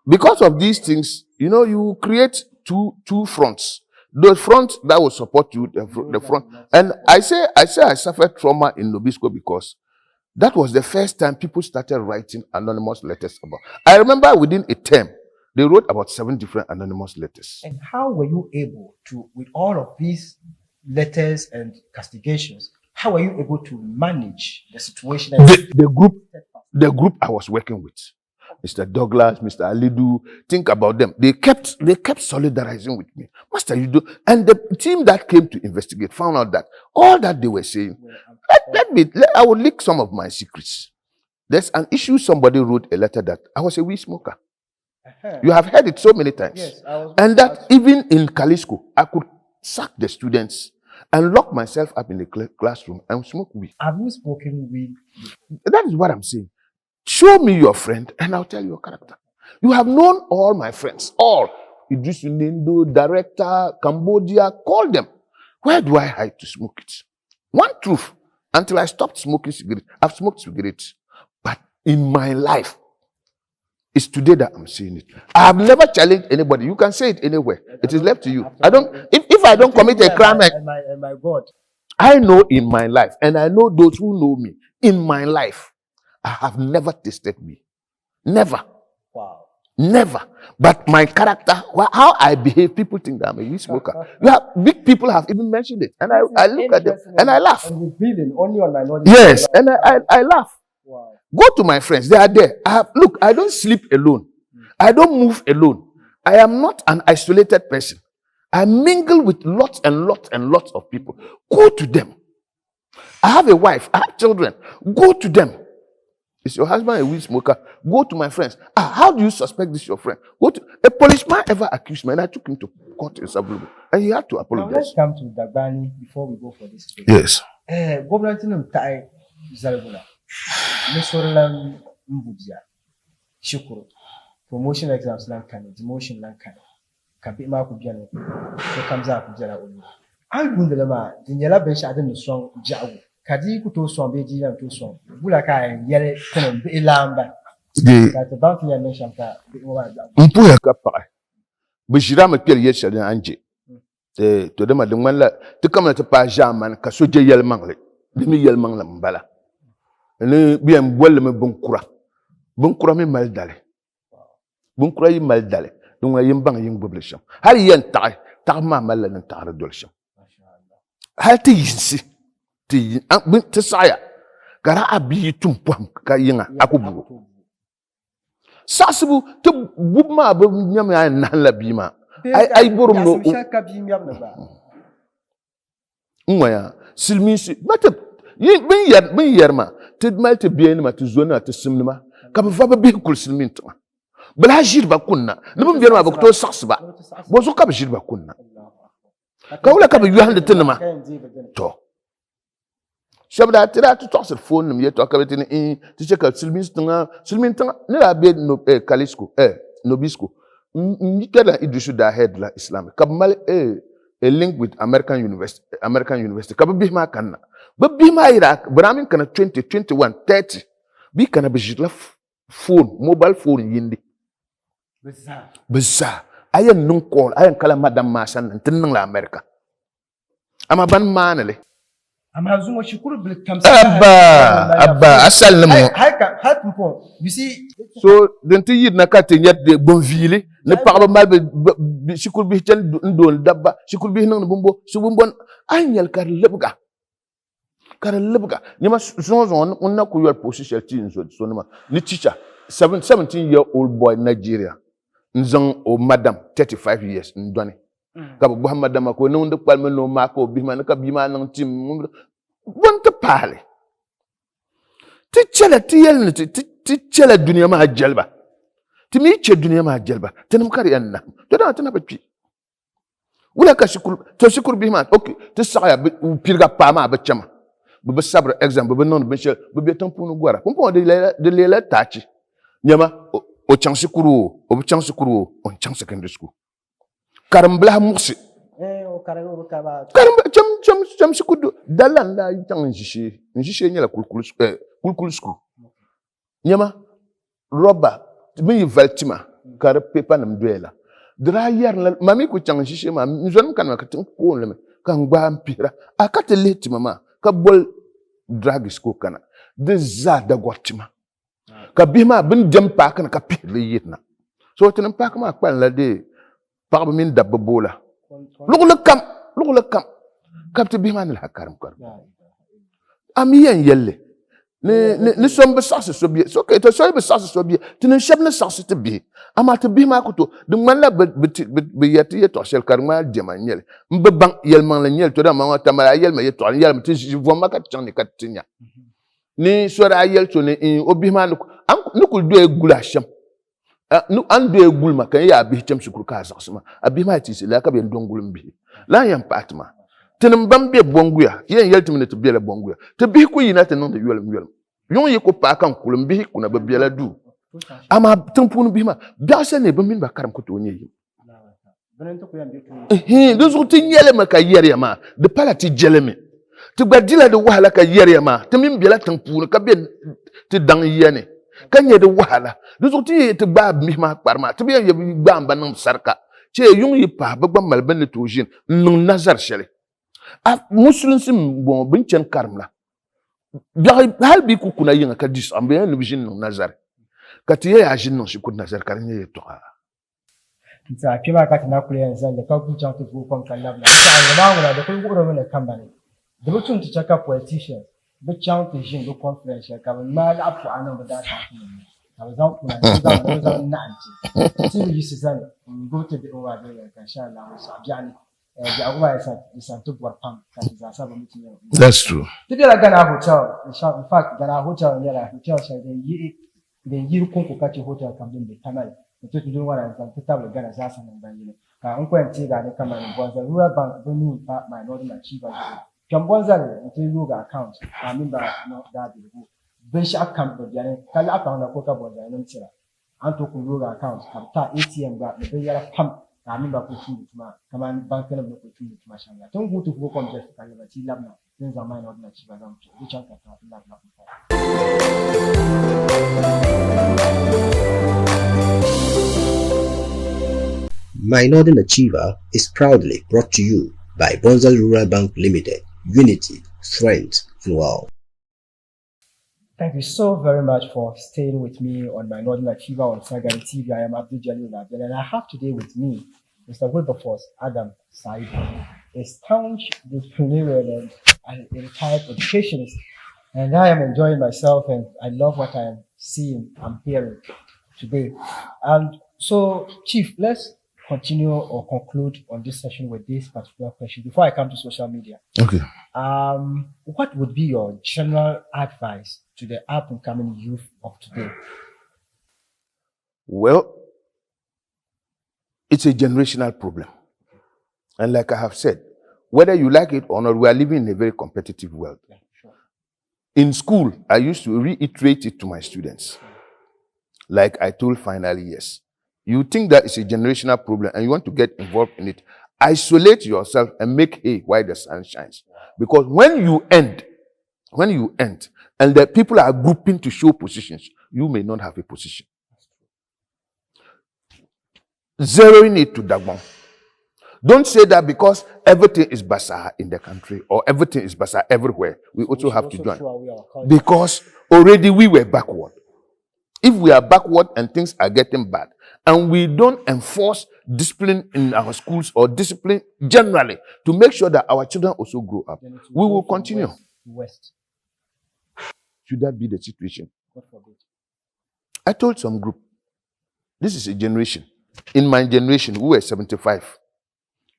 because of these things, you create two fronts. The front that will support you, the front. And I say I suffered trauma in Nobisco because that was the first time people started writing anonymous letters about. I remember within a term, they wrote about 7 different anonymous letters. And how were you able to, with all of these letters and castigations, how were you able to manage the situation? The group I was working with, Mr. Douglas, Mr. Alidu, think about them. They kept solidarizing with me. Master, you do. And the team that came to investigate found out that all that they were saying, I will leak some of my secrets. There's an issue, somebody wrote a letter that I was a weed smoker. You have heard it so many times. Yes, and that even in Kalisco, I could sack the students and lock myself up in the classroom and smoke weed. Have you spoken weed? That is what I'm saying. Show me your friend and I'll tell you your character. You have known all my friends, all. Idris Unindo, director, Cambodia, call them. Where do I hide to smoke it? One truth, until I stopped smoking cigarettes, I've smoked cigarettes. But in my life, it's today that I'm saying it. I have never challenged anybody. You can say it anywhere. It is left to you. If I don't commit a crime, my God. I know in my life, and I know those who know me, in my life, I have never tasted weed. Never. Wow. Never. But my character, how I behave, people think that I'm a weed smoker. Big people have even mentioned it. And I look at them and I laugh. And only on my knowledge. Yes, and I laugh. Wow. Go to my friends, they are there. Look, I don't sleep alone. I don't move alone. I am not an isolated person. I mingle with lots and lots and lots of people. Go to them. I have a wife, I have children. Go to them. Is your husband a weed smoker? Go to my friends. How do you suspect this your friend? A policeman ever accused me and I took him to court in Sablubu. And he had to apologize. Now let's come to Dagbani before we go for this. Yes. Misolam Mbuzia, Shukuru, promotion exams Lankani, demotion Lankani, Kapima Kubiano, so comes up Jara Ulu. I wouldn't lama, the Yella Bench Adam the song Jau, Kadi Kuto song, Beji and two song, Bulaka and Yellow Tenem, Elamba. The bounty and mention that Mpuya Kapa, Bishram appear yesterday, Angie. To them at the one to come at the Pajam and Kasuja Yelmangli. demi yel mang la mbala ne bien bolle me bunkura me mal dale bunkura yi mal dale donc la yimbang ying boblesham hal yen ta ma mal la ta dolsham hal ti yinsi ti ti saya gara abi tum pam ka yinga akubu sasibu te bubma ba nyam ya nan la bima ay borum no ngoya silmisi mata yin bin yarma te mal te bien ma te zona te simnima ka ba bi kul silmin ta bala jirba kunna nibum bien ma ba to saksba bo so ka ba jirba kunna ka wala ka ba yuhande tinma to shabda tira to toxer phone nim yeto ka betini ti cheka silmin tanga ne la be no kalisco nobisco ni kada idrisu da head la islam ka mal a link with American University. Kaba bihma kanna. Ba bihma Iraq, bramin kana 20, 21, 30. Bi kana bijitla phone, mobile phone yindi. Bizarre. Ayan nung call, ayan kala madam masan tinang la America. Ama ban manale. Ama zungo shukuru bil tamsa. Abba, asal namo. Hai kumpo. You see. So, denti yid na kate nyat de bonville. Ne parle mal be shukul bi chen ndol dabba shukul bi nang bumbo su bumbon anyal kar lebga nyama zonzon on na ku yor position tin so ma ni teacher 17-year-old boy Nigeria nzang o madam 35 years ndone ka bu madam ko no ndek palme no ma ko bi man ka bi ma nang tim bon te parle ti chela dunia ma jalba timi che dunia ma jalba tenum kari anna to da tana bapi wala ka shukuru bi man okay to saya pirga pa ma ba chama bu sabre exemple bu non be che bu be tampunu gwara kumpo de lela tachi nyama o chansikuru o chansikuru on chang secondary school karambla muksi o karango ka ba karamba cham sikudu dalanda tang njishi nyala kulkul school nyama roba mi valtima kar pepa nam duela dra yar la mami ku chang shishe ma nzon kan ma katin ko le kan gba mpira akate leti mama ka bol drag school kana de za da gotima ka bima bin jam pa kana ka pile yitna so tin pa ma kpan la de pa min dabba bola lugul kam kapti bima ni hakaram kar amiyan yelle ne sombe sas so bi so ke to so be sas so bi tin shebne sas te bi ama te bi ma ko to de man la be yati to shel karma jema nyel mbe bang yel man la nyel to da ma tamara yel ma yeto yel ma te vo ma ka tchani ka tinya ni so ra yel to ne obi ma nu ko do e gula sham nu an do e gul ma kan ya bi cham shukur ka sas ma abi ma ti se la ka be ndongulum bi la yam patma tenem bambe bonguya yen yeltimine to biela bonguya te bi ko yina te non de yolum yon ye ko pa kan kulum bi kuna ba biela du ama tampunu bi ma biasa ne ba min ba karam ko to nyi de zuti nyele ma ka yere ma de palati jeleme te gbadila de wahala ka yere ma te min biela tampunu ka ben te dang yene kan ye de wahala de zuti te ba mi ma parma te bi ye ba mba nam sarka che yon ye pa ba gba malben le to jin nun nazar shele muslim bon binchen karmla hal bi ku kuna yinga ka dis ambe ne bijin no nazar katiye ya jin no shikun nazar karnye to nta kiba ka tana kule yanzu da ka ku chan to ko kan labla sai ba mu da ku goro ne kambane da mutun ta chaka politician da chan to jin do conference ka ba ma la fu anan da ta ka zan kuna da zan na anti sai yi su zan go to the over there ka sha Allah sa jani That's true. Today, Ghana Hotel. In fact, Ghana Hotel, the year Conco Kachi Hotel can be the canal. The two do one and put up the Ghana Zassan and Banjo. Uncle and Tiga, they come and was the rural bank, the new part, my northern achiever. Jambonza, until you account. I remember not that. Bench account, but Kala on the Coca was an answer. Anto Kuruga account, have ATM got the player pump. I remember pushing it, come on, bank and look at you, Mashanga. Don't go to work on just Kalabati Labna, things are mine or not, which I can My Northern Achiever is proudly brought to you by Bonza Rural Bank Limited, Unity, strength, and wealth. Thank you so very much for staying with me on my Northern Achiever on Sagani TV. I am Abdul-Jalil Naabeli, and I have today with me Mr. Wilberforce Adam Said, a staunch entrepreneur and a retired educationist. And I am enjoying myself, and I love what I am seeing, I'm hearing today. And so, Chief, let's continue or conclude on this session with this particular question before I come to social media. Okay. What would be your general advice to the up-and-coming youth of today? Well, it's a generational problem. And like I have said, whether you like it or not, we are living in a very competitive world. Yeah, sure. In school, I used to reiterate it to my students. Like I told finally, yes. You think that it's a generational problem and you want to get involved in it, isolate yourself and make hay while the sun shines. Because when you end, and the people are grouping to show positions, you may not have a position. Zeroing it to Dagbon. Don't say that because everything is bazaar in the country or everything is bazaar everywhere, we also have to join. Because already we were backward. If we are backward and things are getting bad, and we don't enforce discipline in our schools or discipline generally to make sure that our children also grow up, we will continue. West. Should that be the situation? I told some group, this is a generation. In my generation, we were 75.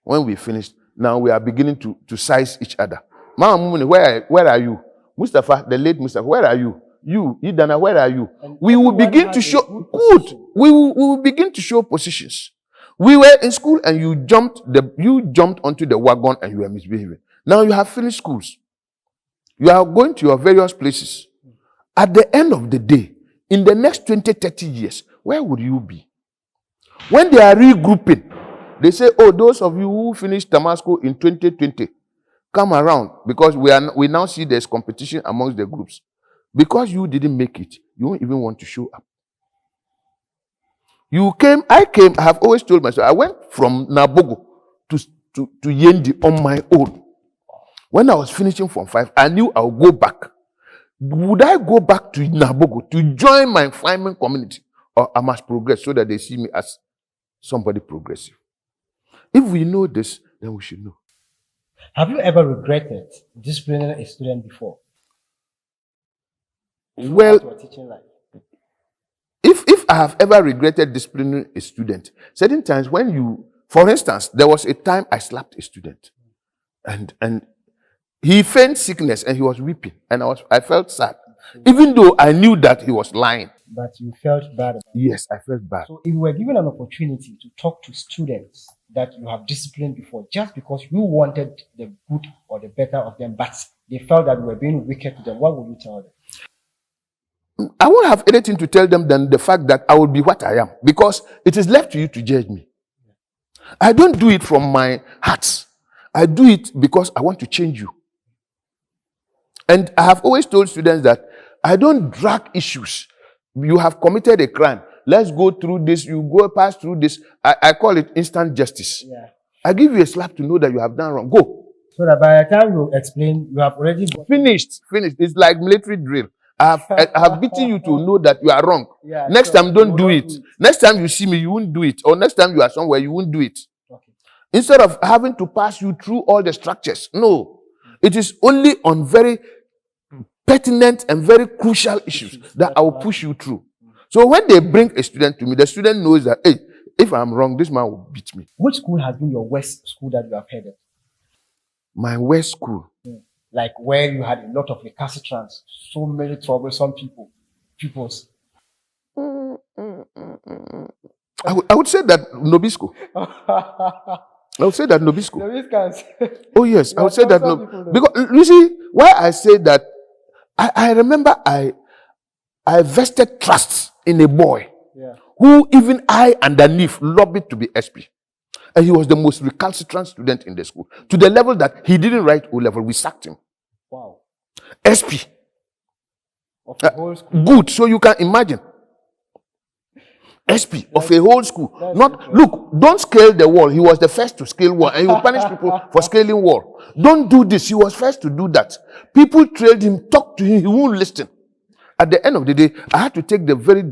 When we finished, now we are beginning to size each other. Mama, where are you? Mustafa, the late Mustafa, where are you? You, Idana, where are you? And we will begin to show good. We will begin to show positions. We were in school and you jumped onto the wagon and you were misbehaving. Now you have finished schools. You are going to your various places. At the end of the day, in the next 20, 30 years, where would you be? When they are regrouping, they say, oh, those of you who finished Tamasco in 2020, come around, because we now see there's competition amongst the groups. Because you didn't make it, you won't even want to show up. I have always told myself, I went from Nabogo to Yendi on my own. When I was finishing Form 5, I knew I would go back. Would I go back to Nabogo to join my farming community? Or I must progress so that they see me as somebody progressive? If we know this, then we should know. Have you ever regretted disciplining a student before? Well, if I have ever regretted disciplining a student, certain times when for instance, there was a time I slapped a student, and he feigned sickness and he was weeping, and I felt sad, even though I knew that he was lying. But you felt bad about it. Yes, I felt bad. So if you were given an opportunity to talk to students that you have disciplined before, just because you wanted the good or the better of them, but they felt that you were being wicked to them, what would you tell them? I won't have anything to tell them than the fact that I will be what I am, because it is left to you to judge me. I don't do it from my heart. I do it because I want to change you. And I have always told students that I don't drag issues. You have committed a crime. Let's go through this. You go pass through this. I call it instant justice. Yeah. I give you a slap to know that you have done wrong. Go. So that by the time you explain, you have already finished. It's like military drill. I have beaten you to know that you are wrong. Yeah, next time, don't do it. Next time you see me, you won't do it. Or next time you are somewhere, you won't do it. Okay. Instead of having to pass you through all the structures. No. It is only on very pertinent and very crucial issues that I will push you through. So when they bring a student to me, the student knows that, hey, if I'm wrong, this man will beat me. Which school has been your worst school that you have headed? My worst school? Like where you had a lot of recalcitrants, so many troublesome pupils. I would say that Nobisco. I would say that Nobisco. Oh yes, I would say that Nobisco. Because you see, why I say that, I remember I vested trust in a boy who even I underneath lobbied to be SP. And he was the most recalcitrant student in the school, to the level that he didn't write O-level. We sacked him. Wow. SP. Of the whole school. Good. So you can imagine. SP of a whole school. Not look, don't scale the wall. He was the first to scale wall, and he will punish people for scaling wall. Don't do this. He was first to do that. People trailed him, talked to him, he won't listen. At the end of the day, I had to take the very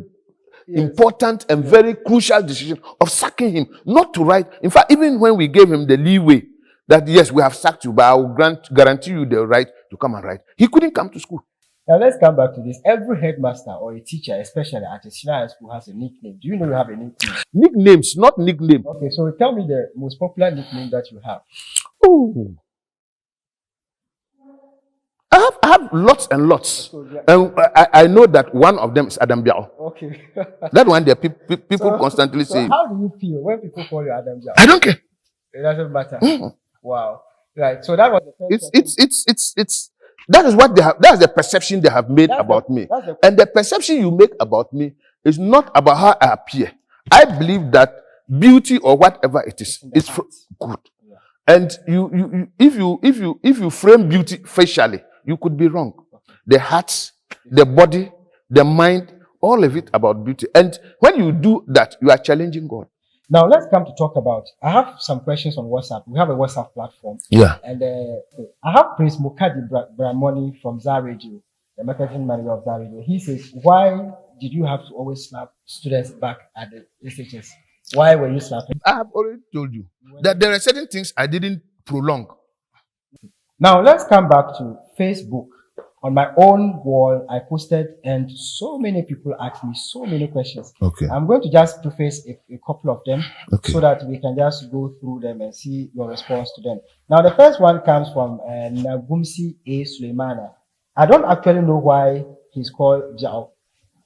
important and very crucial decision of sacking him, not to write. In fact, even when we gave him the leeway that yes, we have sacked you, but I will guarantee you the right to come and write, he couldn't come to school. Now let's come back to this. Every headmaster or a teacher, especially at a senior high school, has a nickname. Do you know you have a nickname? Nicknames, not nickname. Okay, so tell me the most popular nickname that you have. Oh, I have lots and lots. And I know that one of them is Adam Biao. Okay. That one, the people constantly say. How do you feel when people call you Adam Biao? I don't care. It doesn't matter. Wow. Right. So that was the first that is what they have. That's the perception they have made about me. And the perception you make about me is not about how I appear. I believe that beauty or whatever it is good. Yeah. And if you frame beauty facially, you could be wrong. The heart, the body, the mind, all of it about beauty. And when you do that, you are challenging God. Now let's come to talk about. I have some questions on WhatsApp. We have a WhatsApp platform. Yeah. And I have Prince Mukadi Bramoni from Zar Radio, the marketing manager of Zar Radio. He says, "Why did you have to always slap students back at the SHS? Why were you slapping?" I have already told you that there are certain things I didn't prolong. Now let's come back to Facebook. On my own wall, I posted, and so many people asked me so many questions. Okay. I'm going to just preface a couple of them, okay, so that we can just go through them and see your response to them. Now, the first one comes from Nagumsi A. Suleimana. I don't actually know why he's called Jao.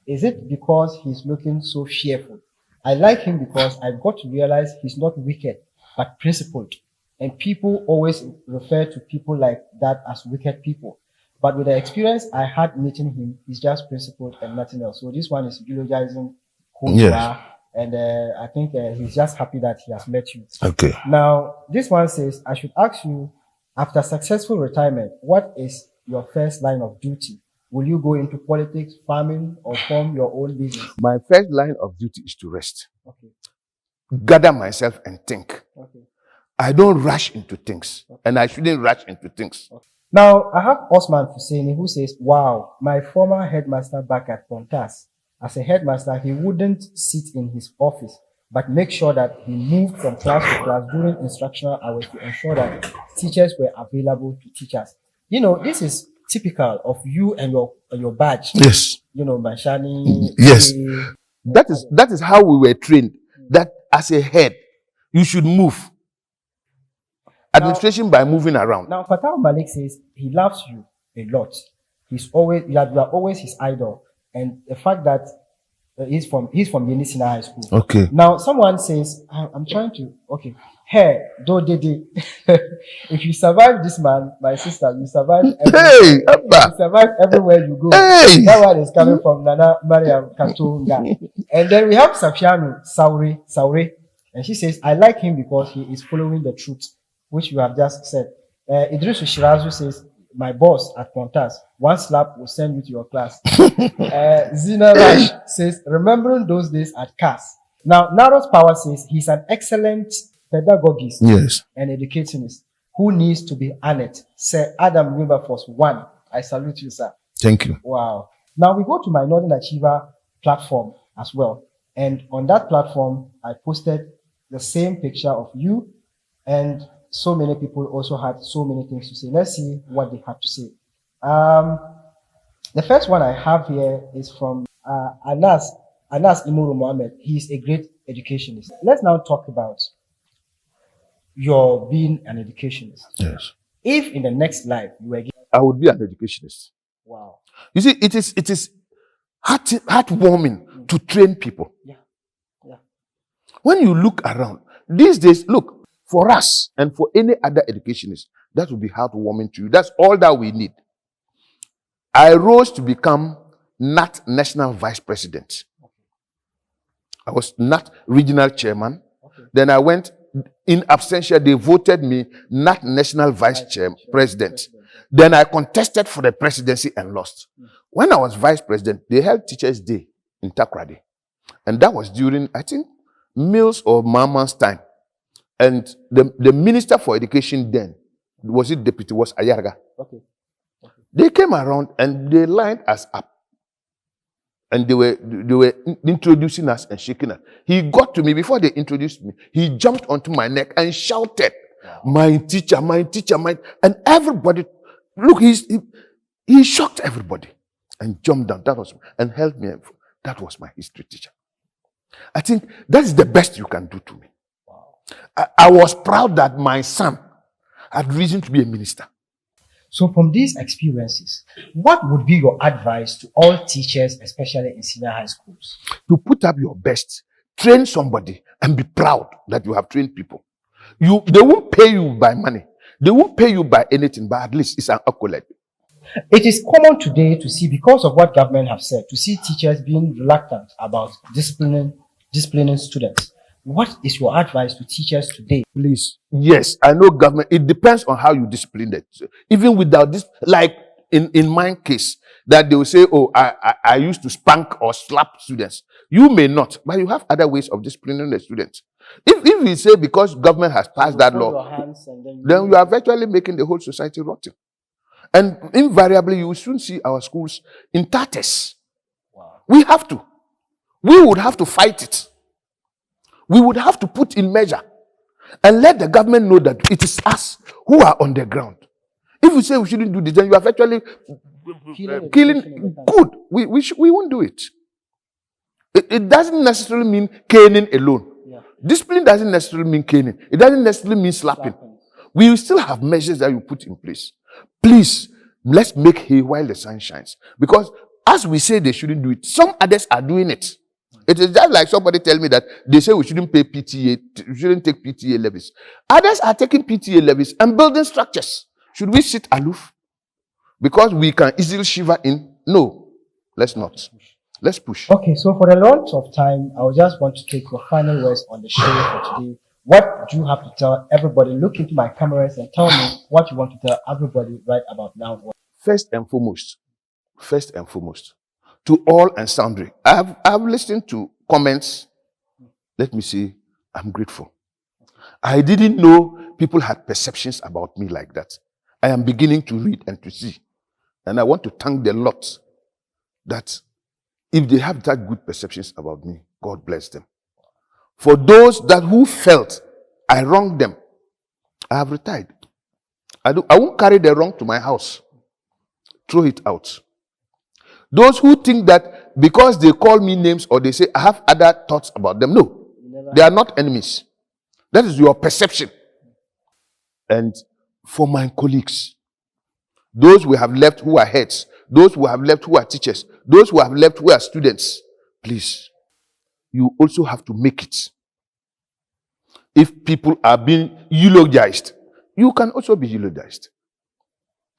Is it because he's looking so fearful? I like him because I got to realize he's not wicked, but principled. And people always refer to people like that as wicked people. But with the experience I had meeting him, he's just principled and nothing else. So this one is eulogizing who you are. And I think he's just happy that he has met you. Okay. Now, this one says, I should ask you, after successful retirement, what is your first line of duty? Will you go into politics, farming, or form your own business? My first line of duty is to rest. Okay. Gather myself and think. Okay. I don't rush into things. Okay. And I shouldn't rush into things. Okay. Now, I have Osman Husseini who says, wow, my former headmaster back at Pontas, as a headmaster, he wouldn't sit in his office, but make sure that he moved from class to class during instructional hours to ensure that teachers were available to teach us. You know, this is typical of you and your badge. Yes. You know, Manshani. Yes. That is how we were trained. That as a head, you should move. Administration by moving around. Now, Fatah Malik says he loves you a lot. You are always his idol, and the fact that he's from Yenisina High School. Okay. Now, someone says, I'm trying to. Okay, hey, if you survive this man, my sister, you survive. You survive everywhere you go. Hey. That one is coming from Nana Mariam Katunga. And then we have Safianu Saure, and she says, I like him because he is following the truth, which you have just said. Idris Shirazu says, my boss at Pontas, one slap will send you to your class. Zina Rash says, remembering those days at CAS. Now, Naros Power says he's an excellent pedagogist and educationist who needs to be honored. Sir Adam Wilberforce, one. I salute you, sir. Thank you. Wow. Now we go to my Northern Achiever platform as well. And on that platform, I posted the same picture of you, and so many people also had so many things to say. Let's see what they had to say. The first one I have here is from Anas Imuru Mohammed. He's a great educationist. Let's now talk about your being an educationist. Yes. If in the next life you were given, I would be an educationist. Wow. You see, it is heartwarming to train people. Yeah. Yeah. When you look around, these days, look, for us and for any other educationist, that would be heartwarming to you. That's all that we need. I rose to become NAT National Vice President. I was NAT Regional Chairman. Then I went in absentia. They voted me NAT National Vice President. Then I contested for the presidency and lost. When I was Vice President, they held Teachers' Day in Takoradi. And that was during, I think, Mills or Mama's time. And the Minister for Education then, was Ayarga. Okay. They came around and they lined us up. And they were introducing us and shaking us. He got to me before they introduced me. He jumped onto my neck and shouted, my teacher, and everybody, look, he shocked everybody and jumped down. And held me. That was my history teacher. I think that is the best you can do to me. I was proud that my son had reason to be a minister. So from these experiences, what would be your advice to all teachers, especially in senior high schools? To put up your best, train somebody and be proud that you have trained people. They won't pay you by money. They won't pay you by anything, but at least it's an accolade. It is common today to see, because of what government have said, to see teachers being reluctant about disciplining students. What is your advice to teachers today? Please. Yes, I know government. It depends on how you discipline it. So even without this, like in my case, that they will say, oh, I used to spank or slap students. You may not, but you have other ways of disciplining the students. If we say because government has passed that law, then you are virtually making the whole society rotten. And invariably, you will soon see our schools in tatters. Wow. We would have to fight it. We would have to put in measure and let the government know that it is us who are on the ground. If we say we shouldn't do this, then you are virtually killing good. We won't do it. It doesn't necessarily mean caning alone. Yeah. Discipline doesn't necessarily mean caning. It doesn't necessarily mean slapping. We will still have measures that you put in place. Please, let's make hay while the sun shines. Because as we say they shouldn't do it, some others are doing it. It is just like somebody tell me that they say we shouldn't pay PTA, we shouldn't take PTA levies. Others are taking PTA levies and building structures. Should we sit aloof? Because we can easily shiver in? No, let's not. Let's push. Okay, so for the launch of time, I would just want to take your final words on the show for today. What do you have to tell everybody? Look into my cameras and tell me what you want to tell everybody right about now. First and foremost, to all and sundry, I've listened to comments. Let me say, I'm grateful. I didn't know people had perceptions about me like that. I am beginning to read and to see. And I want to thank the Lord that if they have that good perceptions about me, God bless them. For those who felt I wronged them, I have retired. I won't carry the wrong to my house. Throw it out. Those who think that because they call me names or they say I have other thoughts about them, no, they are not enemies. That is your perception. And for my colleagues, those we have left who are heads, those who have left who are teachers, those who have left who are students, please, you also have to make it. If people are being eulogized, you can also be eulogized.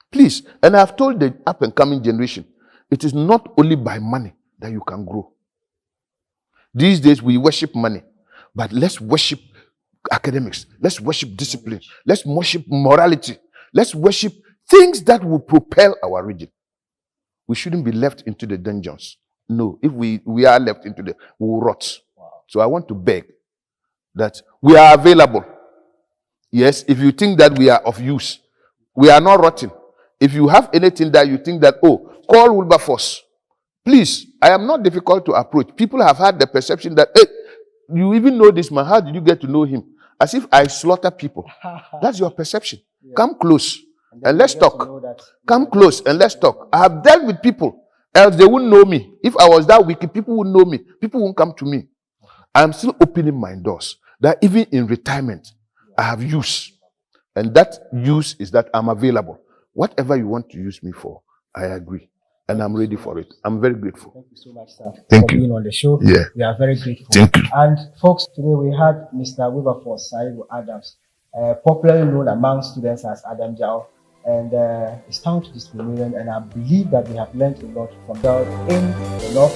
Please, and I have told the up and coming generation, it is not only by money that you can grow. These days we worship money, but let's worship academics. Let's worship discipline. Let's worship morality. Let's worship things that will propel our region. We shouldn't be left into the dungeons. No, if we are left into we will rot. Wow. So I want to beg that we are available. Yes, if you think that we are of use, we are not rotting. If you have anything that you think that, oh, call Wilberforce. Please, I am not difficult to approach. People have had the perception that, hey, you even know this man. How did you get to know him? As if I slaughter people. That's your perception. Yeah. Come close and let's talk. Come close and let's talk. I have dealt with people, else they wouldn't know me. If I was that wicked, people wouldn't know me. People won't come to me. I'm still opening my doors. That even in retirement, I have use. And that use is that I'm available. Whatever you want to use me for, I agree. And I'm ready for it. I'm very grateful. Thank you so much, sir, for being on the show. Yeah. We are very grateful. Thank you. And folks, today we had Mr. Wilberforce Saibu Adams, popularly known among students as Adam Jao. And it's time to discriminate. And I believe that we have learned a lot from that in the North.